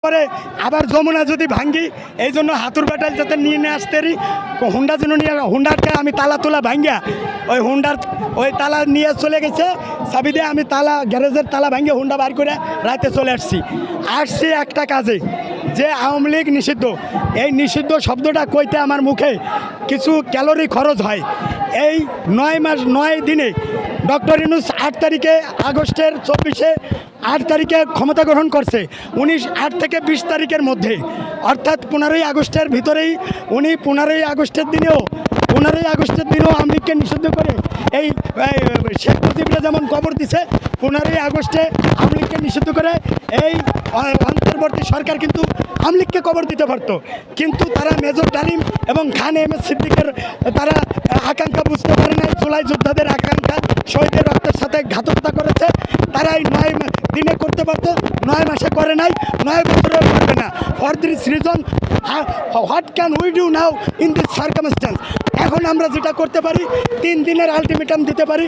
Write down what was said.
পরে আবার যমুনা যদি ভাঙ্গি এই জন্য হাতুর ব্যাটাল যাতে নিয়ে আসতে পারি হুন্ডা যেন নিয়ে হুন্ডারটা আমি তালা তোলা ভাঙ্গা ওই হুন্ডার ওই তালা নিয়ে চলে গেছে চাবি দিয়ে আমি তালা গ্যারেজের তালা ভাঙ্গে হুন্ডা বার করে রাতে চলে আসছি একটা কাজে যে আওয়ামী লীগ নিষিদ্ধ এই নিষিদ্ধ শব্দটা কইতে আমার মুখে কিছু ক্যালোরি খরচ হয়। এই 9 মাস 9 দিনে ডক্টর ইউনূস 8 তারিখে আগস্টের 8 তারিখে ক্ষমতা গ্রহণ করছে। 8 থেকে 20 তারিখের মধ্যে অর্থাৎ 15ই আগস্টের ভিতরেই উনি 15ই আগস্টের দিনেও আওয়ামী লীগকে নিষিদ্ধ করে এই শেখ মুজিবরা যেমন কবর দিছে 15ই আগস্টে আওয়ামী লীগকে নিষিদ্ধ করে এই অন্তর্বর্তী সরকার কিন্তু আওয়ামী লীগকে কবর দিতে পারতো, কিন্তু তারা মেজর ডালিম এবং খান এম.এস. সিদ্দিকের তারা আকাঙ্ক্ষা বুঝতে পারে নাই। জুলাই যোদ্ধাদের আকাঙ্ক্ষা শহীদের রক্তের সাথে ঘাতকতা করেছে। তারা এই 9 দিনে করতে পারতো, 9 মাসে করে নাই, 9 বছরেও করবে না। For this reason what can we do now in this circumstance? এখন আমরা যেটা করতে পারি 3 দিনের আলটিমেটাম দিতে পারি।